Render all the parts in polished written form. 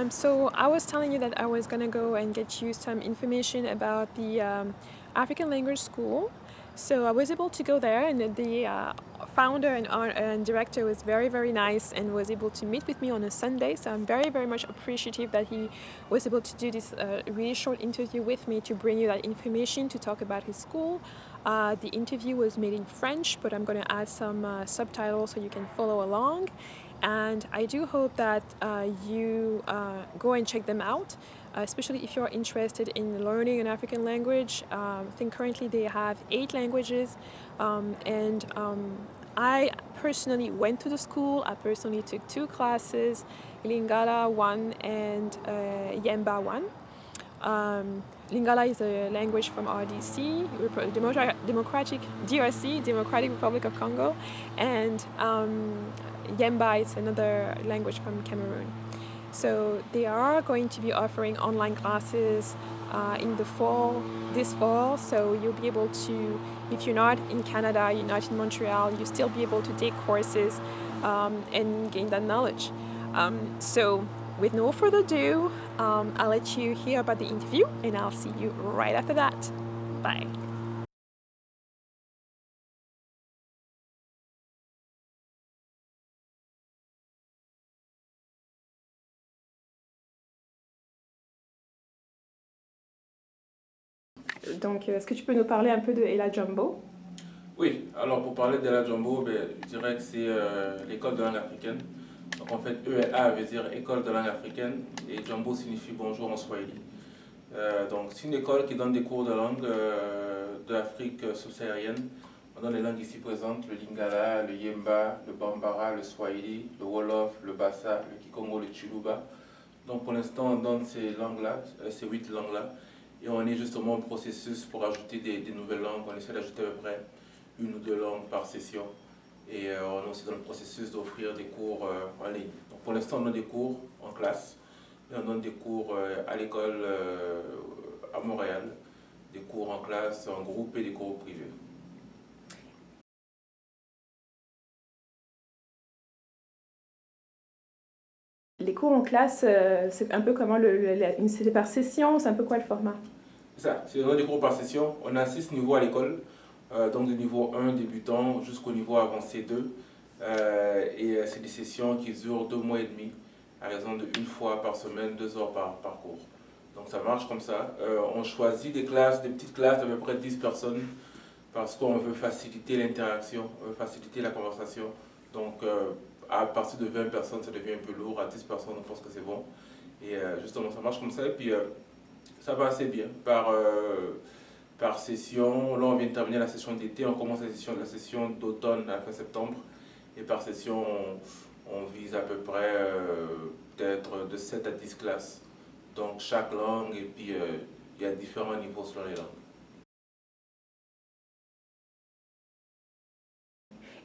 So I was telling you that I was gonna go and get you some information about the African language school. So I was able to go there, and the founder and director was very, very nice and was able to meet with me on a Sunday. So I'm very, very much appreciative that he was able to do this really short interview with me to bring you that information to talk about his school. The interview was made in French, but I'm going to add some subtitles so you can follow along. And I do hope that you go and check them out, especially if you're interested in learning an African language. I think currently they have 8 languages, and I personally went to the school. I personally took 2 classes, Lingala 1 and Yemba 1. Lingala is a language from RDC, Democratic DRC, Democratic Republic of Congo, and Yemba is another language from Cameroon. So they are going to be offering online classes in the fall, this fall. So you'll be able to, if you're not in Canada, you're not in Montreal, you'll still be able to take courses and gain that knowledge. So with no further ado, I'll let you hear about the interview, and I'll see you right after that. Bye. Donc, est-ce que tu peux nous parler un peu de Ella Jumbo? Oui, alors pour parler de la Jumbo, je dirais que c'est l'école de langue africaine. Donc en fait, ELA veut dire école de langue africaine et Jumbo signifie bonjour en Swahili. Donc c'est une école qui donne des cours de langue de l'Afrique subsaharienne. On donne les langues ici présentes, le Lingala, le Yemba, le Bambara, le Swahili, le Wolof, le Bassa, le Kikongo, le Chiluba. Donc pour l'instant, on donne ces langues-là, ces 8 langues-là. Et on est justement en processus pour ajouter des nouvelles langues. On essaie d'ajouter à peu près 1 ou 2 langues par session. Et on est aussi dans le processus d'offrir des cours en ligne. Donc pour l'instant, on donne des cours en classe. Et on donne des cours à l'école à Montréal. Des cours en classe, en groupe et des cours privés. Les cours en classe, c'est un peu comment c'est par session, c'est un peu quoi le format? C'est ça, c'est des cours par session. On a 6 niveaux à l'école, donc du niveau 1 débutant jusqu'au niveau avancé 2. C'est des sessions qui durent 2 mois et demi, à raison de 1 fois par semaine, 2 heures par cours. Donc ça marche comme ça. On choisit des classes, des petites classes d'à peu près 10 personnes, parce qu'on veut faciliter l'interaction, on veut faciliter la conversation. Donc à partir de 20 personnes, ça devient un peu lourd. À 10 personnes, on pense que c'est bon. Et justement, ça marche comme ça. Et puis ça va assez bien par session. Là, on vient de terminer la session d'été. On commence la session d'automne à la fin septembre. Et par session, on vise à peu près peut-être de 7 à 10 classes. Donc chaque langue, et puis il y a différents niveaux selon les langues.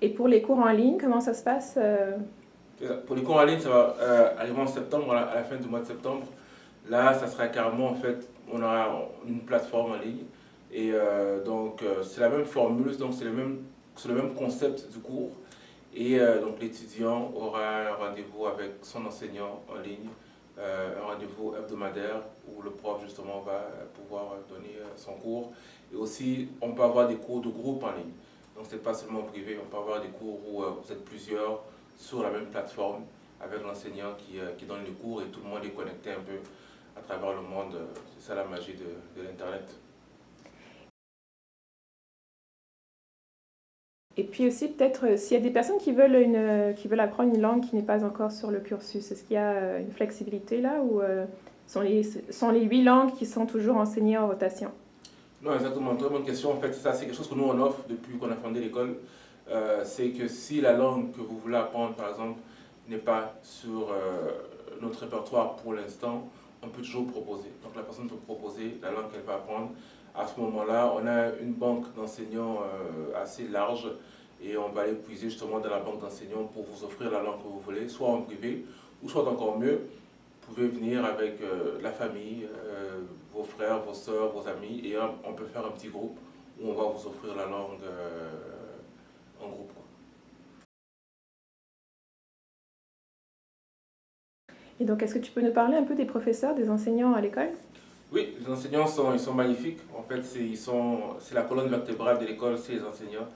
Et pour les cours en ligne, comment ça se passe? Pour les cours en ligne, ça va arriver en septembre, à la fin du mois de septembre. Là, ça sera carrément, en fait, on aura une plateforme en ligne. Et donc, c'est la même formule, donc c'est le même concept du cours. Et donc, l'étudiant aura un rendez-vous avec son enseignant en ligne, un rendez-vous hebdomadaire où le prof, justement, va pouvoir donner son cours. Et aussi, on peut avoir des cours de groupe en ligne. Donc, ce n'est pas seulement privé, on peut avoir des cours où vous êtes plusieurs sur la même plateforme avec l'enseignant qui donne les cours et tout le monde est connecté un peu à travers le monde. C'est ça la magie de l'Internet. Et puis aussi, peut-être, s'il y a des personnes qui veulent apprendre une langue qui n'est pas encore sur le cursus, est-ce qu'il y a une flexibilité là, ou sont les 8 langues qui sont toujours enseignées en rotation? Non, exactement. Très bonne question. En fait, ça, c'est quelque chose que nous, on offre depuis qu'on a fondé l'école. C'est que si la langue que vous voulez apprendre, par exemple, n'est pas sur notre répertoire pour l'instant, on peut toujours proposer. Donc la personne peut proposer la langue qu'elle va apprendre. À ce moment-là, on a une banque d'enseignants assez large et on va aller puiser justement dans la banque d'enseignants pour vous offrir la langue que vous voulez, soit en privé ou soit encore mieux, vous pouvez venir avec la famille, vos frères, vos soeurs, vos amis et on peut faire un petit groupe où on va vous offrir la langue en groupe, quoi. Et donc, est-ce que tu peux nous parler un peu des professeurs, des enseignants à l'école? Oui, les enseignants ils sont magnifiques. En fait, c'est la colonne vertébrale de l'école, c'est les enseignants.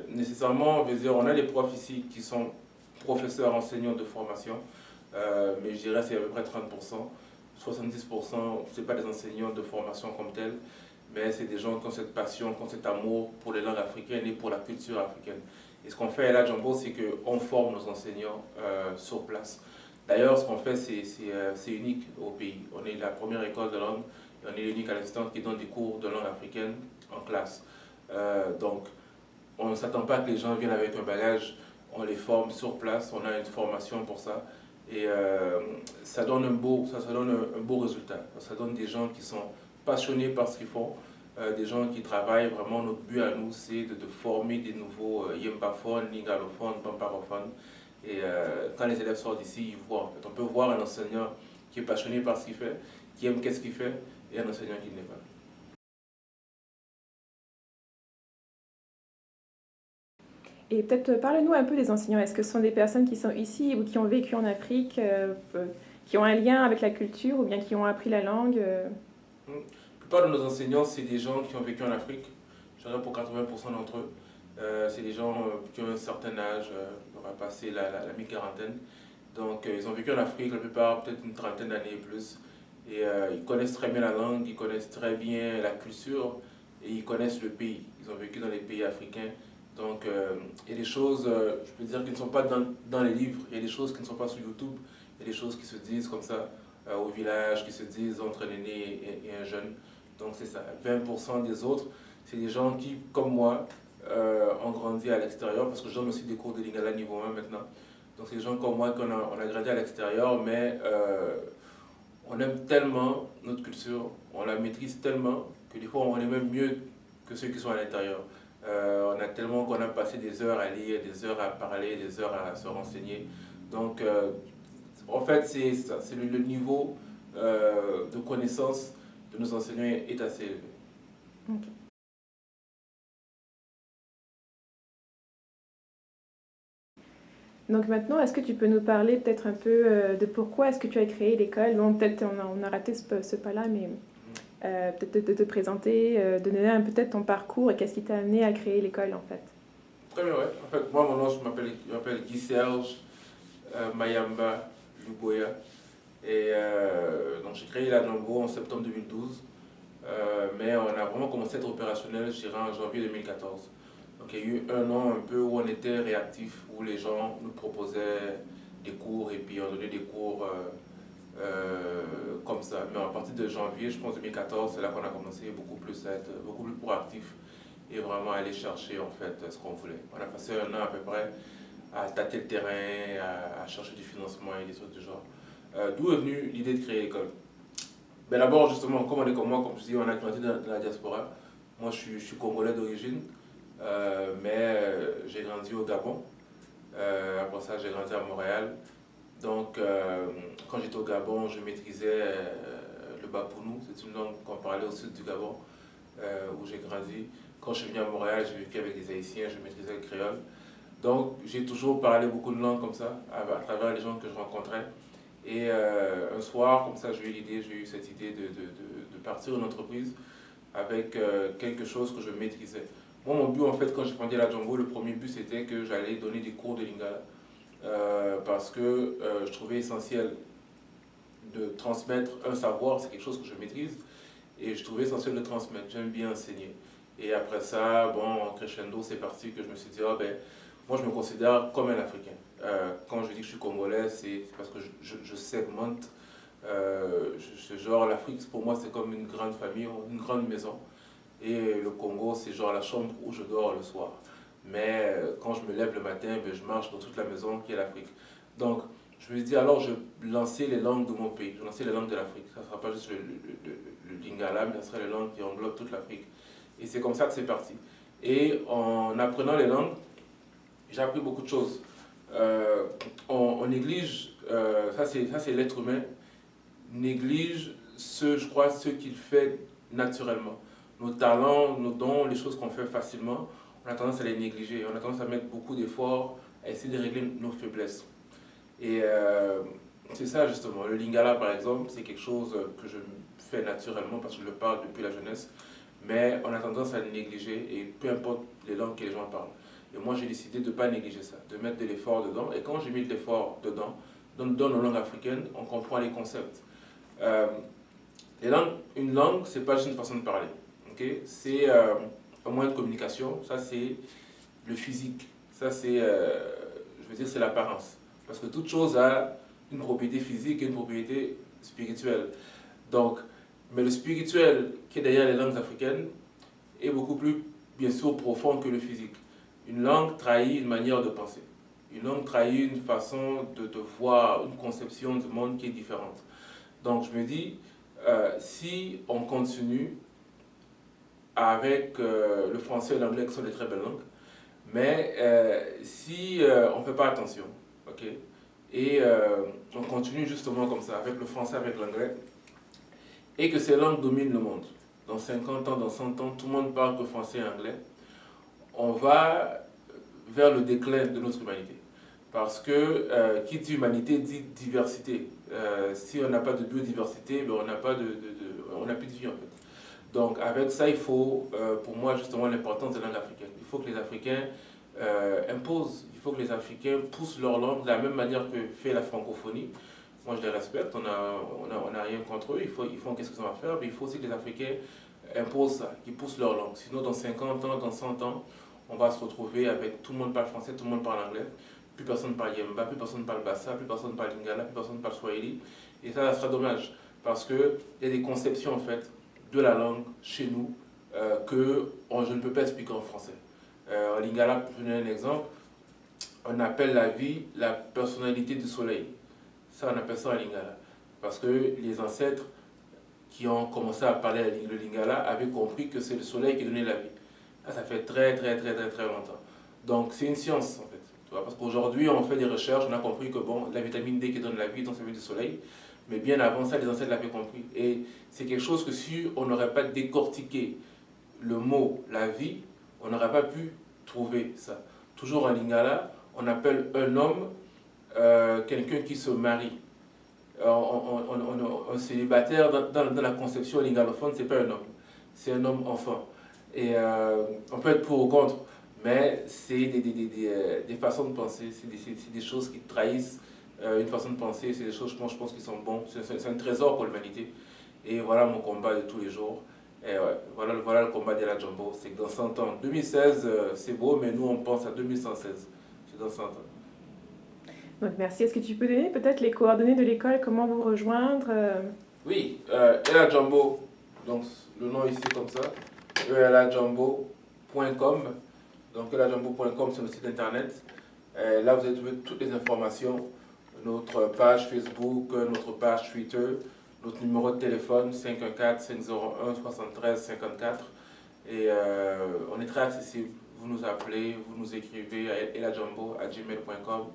Nécessairement, je veux dire, on a des profs ici qui sont professeurs, enseignants de formation, mais je dirais c'est à peu près 30%. 70%, ce n'est pas des enseignants de formation comme tels, mais c'est des gens qui ont cette passion, qui ont cet amour pour les langues africaines et pour la culture africaine. Et ce qu'on fait là, Jumbo, c'est qu'on forme nos enseignants sur place. D'ailleurs, ce qu'on fait, c'est unique au pays. On est la première école de langue, et on est l'unique à l'instant qui donne des cours de langue africaine en classe. Donc, on ne s'attend pas que les gens viennent avec un bagage, on les forme sur place, on a une formation pour ça. Et ça donne ça donne un beau résultat. Ça donne des gens qui sont passionnés par ce qu'ils font, des gens qui travaillent. Vraiment, notre but à nous, c'est de former des nouveaux yembaphones, lingalophones, pamparophones. Et quand les élèves sortent d'ici, ils voient. En fait, on peut voir un enseignant qui est passionné par ce qu'il fait, qui aime qu'est-ce qu'il fait, et un enseignant qui ne l'est pas. Et peut-être parle-nous un peu des enseignants. Est-ce que ce sont des personnes qui sont ici ou qui ont vécu en Afrique, qui ont un lien avec la culture ou bien qui ont appris la langue? La plupart de nos enseignants, c'est des gens qui ont vécu en Afrique, je dirais pour 80% d'entre eux. C'est des gens qui ont un certain âge, on va passer la mi-quarantaine. Donc ils ont vécu en Afrique, la plupart peut-être une trentaine d'années et plus. Et ils connaissent très bien la langue, ils connaissent très bien la culture et ils connaissent le pays. Ils ont vécu dans les pays africains. Donc il y a des choses, je peux dire, qui ne sont pas dans les livres. Il y a des choses qui ne sont pas sur YouTube. Il y a des choses qui se disent comme ça au village, qui se disent entre un aîné et un jeune. Donc c'est ça. 20% des autres, c'est des gens qui, comme moi, ont grandi à l'extérieur, parce que je donne aussi des cours de lingala niveau 1 maintenant. Donc c'est des gens comme moi on a grandi à l'extérieur, mais on aime tellement notre culture, on la maîtrise tellement, que des fois on est même mieux que ceux qui sont à l'intérieur. On a tellement qu'on a passé des heures à lire, des heures à parler, des heures à se renseigner. Donc en fait c'est ça, c'est le niveau de connaissance de nos enseignants est assez élevé. Ok. Donc maintenant, est-ce que tu peux nous parler peut-être un peu de pourquoi est-ce que tu as créé l'école? Bon, peut-être on a raté ce pas-là, mais peut-être de te présenter, de donner peut-être ton parcours et qu'est-ce qui t'a amené à créer l'école en fait. Très bien, ouais. En fait, moi, mon nom, je m'appelle Guy Serge Mayamba Luboya. Et donc, j'ai créé la Jumbo en septembre 2012. Mais on a vraiment commencé à être opérationnel, je dirais, en janvier 2014. Donc, il y a eu un an un peu où on était réactif, où les gens nous proposaient des cours et puis on donnait des cours comme ça. Mais à partir de janvier, je pense 2014, c'est là qu'on a commencé beaucoup plus à être beaucoup plus proactif et vraiment aller chercher en fait ce qu'on voulait. On a passé un an à peu près à tâter le terrain, à chercher du financement et des trucs du genre. D'où est venue l'idée de créer l'école? Ben d'abord, justement, comme on est comme moi, comme je dis, on a grandi dans la diaspora. Moi, je suis congolais d'origine, mais j'ai grandi au Gabon. Après ça, j'ai grandi à Montréal. Donc, quand j'étais au Gabon, je maîtrisais le Bapounou. C'est une langue qu'on parlait au sud du Gabon, où j'ai grandi. Quand je suis venu à Montréal, j'ai vécu avec des Haïtiens, je maîtrisais le créole. Donc, j'ai toujours parlé beaucoup de langues comme ça, à travers les gens que je rencontrais. Et un soir, comme ça, j'ai eu cette idée de partir une entreprise avec quelque chose que je maîtrisais. Moi, mon but, en fait, quand j'ai grandi à la Jumbo, le premier but, c'était que j'allais donner des cours de lingala. Parce que je trouvais essentiel de transmettre un savoir, c'est quelque chose que je maîtrise, et je trouvais essentiel de transmettre, j'aime bien enseigner. Et après ça, bon, en crescendo, c'est parti que je me suis dit, ah ben, moi je me considère comme un Africain. Quand je dis que je suis congolais, c'est parce que je segmente. Genre, l'Afrique, pour moi, c'est comme une grande famille, une grande maison. Et le Congo, c'est genre la chambre où je dors le soir. Mais quand je me lève le matin, ben, je marche dans toute la maison qui est l'Afrique. Donc, je me dis alors, je vais lancer les langues de mon pays, je vais lancer les langues de l'Afrique. Ça ne sera pas juste le lingala, mais ça sera les langues qui englobent toute l'Afrique. Et c'est comme ça que c'est parti. Et en apprenant les langues, j'ai appris beaucoup de choses. On néglige, ça c'est l'être humain, néglige je crois, ce qu'il fait naturellement. Nos talents, nos dons, les choses qu'on fait facilement, on a tendance à les négliger. On a tendance à mettre beaucoup d'efforts à essayer de régler nos faiblesses. Et C'est ça justement. Le lingala par exemple, c'est quelque chose que je fais naturellement parce que je le parle depuis la jeunesse, mais on a tendance à le négliger et peu importe les langues que les gens parlent. Et moi j'ai décidé de ne pas négliger ça, de mettre de l'effort dedans. Et quand j'ai mis de l'effort dedans, dans nos langues africaines, on comprend les concepts. Euh, une langue, c'est pas juste une façon de parler. Okay? C'est un moyen de communication. Ça, c'est le physique. Ça, c'est, je veux dire, c'est l'apparence. Parce que toute chose a une propriété physique et une propriété spirituelle. Donc, mais le spirituel qui est derrière les langues africaines est beaucoup plus, bien sûr, profond que le physique. Une langue trahit une manière de penser. Une langue trahit une façon de voir, une conception du monde qui est différente. Donc, je me dis, si on continue avec le français et l'anglais qui sont des très belles langues, mais si on ne fait pas attention, ok, et on continue justement comme ça, avec le français, avec l'anglais, et que ces langues dominent le monde, dans 50 ans, dans 100 ans, tout le monde parle que français et anglais, on va vers le déclin de notre humanité. Parce que qui dit humanité dit diversité. Si on n'a pas de biodiversité, ben on n'a pas on n'a plus de vie en fait. Donc avec ça, il faut, pour moi justement, l'importance des langues africaines. Il faut que les Africains imposent, il faut que les Africains poussent leur langue de la même manière que fait la francophonie. Moi je les respecte, on a rien contre eux, ils font qu'est-ce qu'ils ont à faire, mais il faut aussi que les Africains imposent ça, qu'ils poussent leur langue. Sinon dans 50 ans, dans 100 ans, on va se retrouver avec tout le monde parle français, tout le monde parle anglais. Plus personne ne parle Yemba, plus personne ne parle Bassa, plus personne ne parle Lingala, plus personne ne parle Swahili. Et ça sera dommage, parce qu'il y a des conceptions en fait de la langue chez nous que je ne peux pas expliquer en français. En Lingala, pour donner un exemple, on appelle la vie la personnalité du soleil. Ça, on appelle ça en Lingala. Parce que les ancêtres qui ont commencé à parler le Lingala avaient compris que c'est le soleil qui donnait la vie. Ça fait très longtemps. Donc c'est une science en fait. Parce qu'aujourd'hui, on fait des recherches, on a compris que bon, la vitamine D qui donne la vie, donc ça vient du soleil. Mais bien avant ça, les ancêtres l'avaient compris. Et c'est quelque chose que si on n'aurait pas décortiqué le mot la vie, on n'aurait pas pu trouver ça. Toujours en lingala, on appelle un homme quelqu'un qui se marie. Un célibataire, dans la conception lingalophone, c'est pas un homme, c'est un homme enfant. Et on peut être pour ou contre, mais c'est des façons de penser, c'est des choses qui trahissent une façon de penser, c'est des choses, je pense, qui sont bonnes. C'est un trésor pour l'humanité. Et voilà mon combat de tous les jours. Et ouais, voilà le combat d'Ella Jumbo. C'est que dans 100 ans, 2016, c'est beau, mais nous on pense à 2116. C'est dans 100 ans. Donc merci. Est-ce que tu peux donner peut-être les coordonnées de l'école, comment vous rejoindre Oui, Ella Jumbo, donc le nom ici comme ça, elajumbo.com. Donc elajumbo.com, c'est notre site internet. Là, vous allez trouver toutes les informations. Notre page Facebook, notre page Twitter, notre numéro de téléphone 514-501-73-54. Et on est très accessible. Vous nous appelez, vous nous écrivez à elajumbo@gmail.com.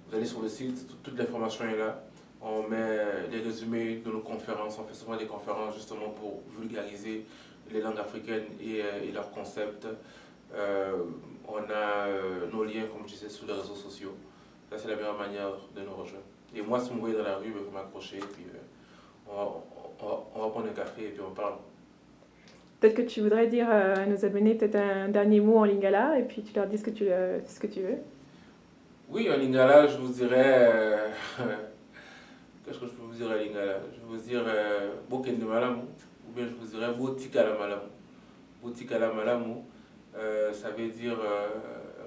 Vous allez sur le site, toute l'information est là. On met les résumés de nos conférences. On fait souvent des conférences justement pour vulgariser les langues africaines et leurs concepts. On a nos liens, comme je disais, sur les réseaux sociaux. Ça, c'est la meilleure manière de nous rejoindre. Et moi, si vous me voyez dans la rue, vous m'accrochez, puis on va prendre un café et puis on parle. Peut-être que tu voudrais dire à nos abonnés peut-être un dernier mot en lingala, et puis tu leur dis ce que tu veux. Oui, en lingala, je vous dirais... Qu'est-ce que je peux vous dire en lingala? Je vais vous dire Boken de Malamu, ou bien je vous dirais Botikala Malamu. Botikala Malamu, ça veut dire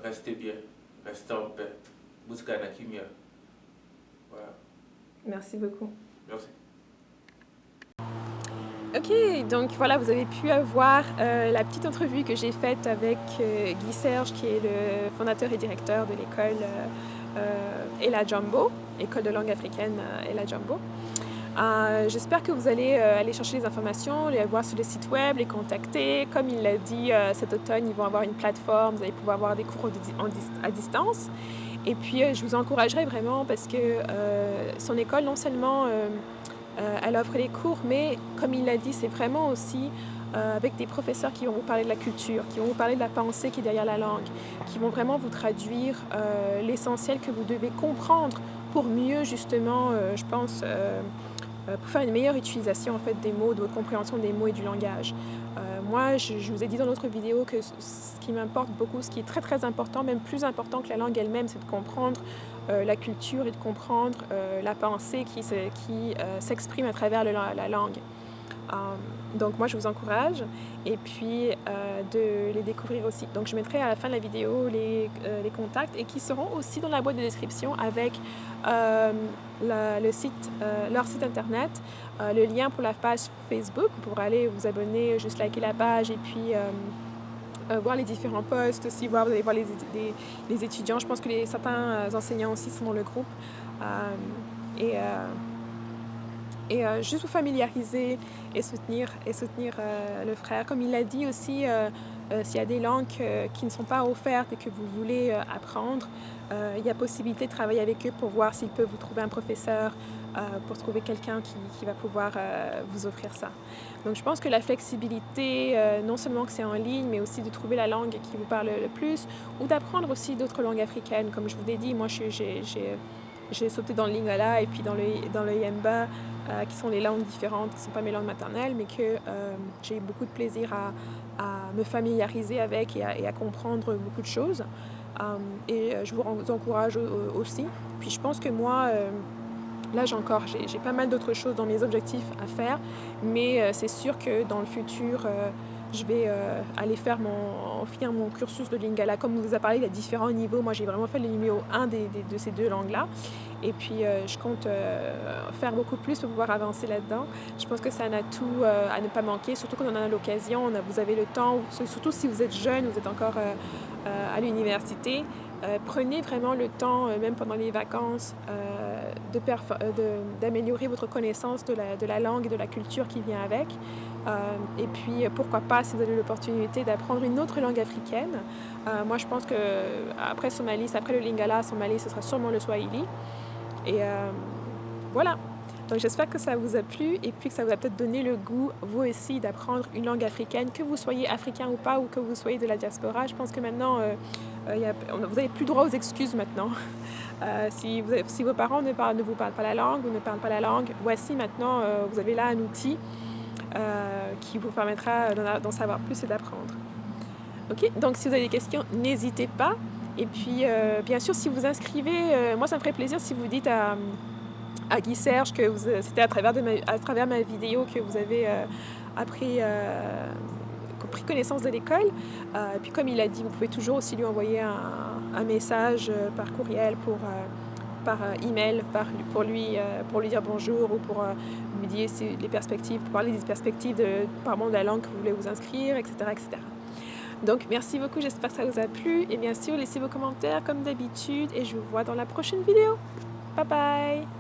rester bien, rester en paix. Botikana Kimia. Voilà. Merci beaucoup. Merci. Ok, donc voilà, vous avez pu avoir la petite entrevue que j'ai faite avec Guy Serge, qui est le fondateur et directeur de l'école Ella Jumbo, école de langue africaine Ella Jumbo. J'espère que vous allez aller chercher les informations, les voir sur le site web, les contacter. Comme il l'a dit, cet automne, ils vont avoir une plateforme, vous allez pouvoir avoir des cours à distance. Et puis, je vous encouragerai vraiment parce que son école, non seulement elle offre les cours, mais comme il l'a dit, c'est vraiment aussi avec des professeurs qui vont vous parler de la culture, qui vont vous parler de la pensée qui est derrière la langue, qui vont vraiment vous traduire l'essentiel que vous devez comprendre pour mieux justement, je pense, pour faire une meilleure utilisation en fait des mots, de votre compréhension des mots et du langage. Moi, je vous ai dit dans l'autre vidéo que ce qui m'importe beaucoup, ce qui est très très important, même plus important que la langue elle-même, c'est de comprendre la culture et de comprendre la pensée qui s'exprime à travers la langue. Donc moi je vous encourage et puis de les découvrir aussi. Donc je mettrai à la fin de la vidéo les contacts et qui seront aussi dans la boîte de description avec leur site internet, le lien pour la page Facebook pour aller vous abonner, juste liker la page et puis voir les différents posts aussi, vous allez voir les étudiants. Je pense que certains enseignants aussi sont dans le groupe. Juste vous familiariser et soutenir le frère. Comme il l'a dit aussi, s'il y a des langues qui ne sont pas offertes et que vous voulez apprendre, il y a possibilité de travailler avec eux pour voir s'ils peuvent vous trouver un professeur, pour trouver quelqu'un qui va pouvoir vous offrir ça. Donc je pense que la flexibilité, non seulement que c'est en ligne, mais aussi de trouver la langue qui vous parle le plus, ou d'apprendre aussi d'autres langues africaines. Comme je vous l'ai dit, moi j'ai sauté dans le Lingala et puis dans le Yemba, qui sont les langues différentes, qui ne sont pas mes langues maternelles, mais que j'ai eu beaucoup de plaisir à me familiariser avec et à comprendre beaucoup de choses. Je vous encourage aussi. Puis je pense que moi, là j'ai pas mal d'autres choses dans mes objectifs à faire, mais c'est sûr que dans le futur, je vais aller finir mon cursus de Lingala. Comme on vous a parlé, il y a différents niveaux. Moi, j'ai vraiment fait le numéro 1 de ces deux langues-là. Et puis, je compte faire beaucoup plus pour pouvoir avancer là-dedans. Je pense que c'est un atout à ne pas manquer, surtout quand on en a l'occasion. Vous avez le temps, surtout si vous êtes jeune, vous êtes encore à l'université. Prenez vraiment le temps, même pendant les vacances, d'améliorer votre connaissance de la langue et de la culture qui vient avec. Et puis, pourquoi pas, si vous avez l'opportunité d'apprendre une autre langue africaine. Moi, je pense que après le Lingala, Somali, ce sera sûrement le Swahili. Et voilà. Donc j'espère que ça vous a plu et puis que ça vous a peut-être donné le goût, vous aussi, d'apprendre une langue africaine, que vous soyez africain ou pas, ou que vous soyez de la diaspora. Je pense que maintenant, vous n'avez plus droit aux excuses maintenant. Si vos parents ne vous parlent pas la langue ou ne parlent pas la langue, voici maintenant, vous avez là un outil qui vous permettra d'en savoir plus et d'apprendre. Ok, donc si vous avez des questions, n'hésitez pas. Et puis, bien sûr, si vous inscrivez, moi ça me ferait plaisir si vous dites à Guy Serge que c'était à travers ma vidéo que vous avez pris connaissance de l'école. Et puis comme il a dit, vous pouvez toujours aussi lui envoyer un message par courriel, par email, pour lui dire bonjour ou pour lui dire les perspectives, pour parler des perspectives de la langue que vous voulez vous inscrire, etc. etc. Donc merci beaucoup, j'espère que ça vous a plu. Et bien sûr, laissez vos commentaires comme d'habitude et je vous vois dans la prochaine vidéo. Bye bye!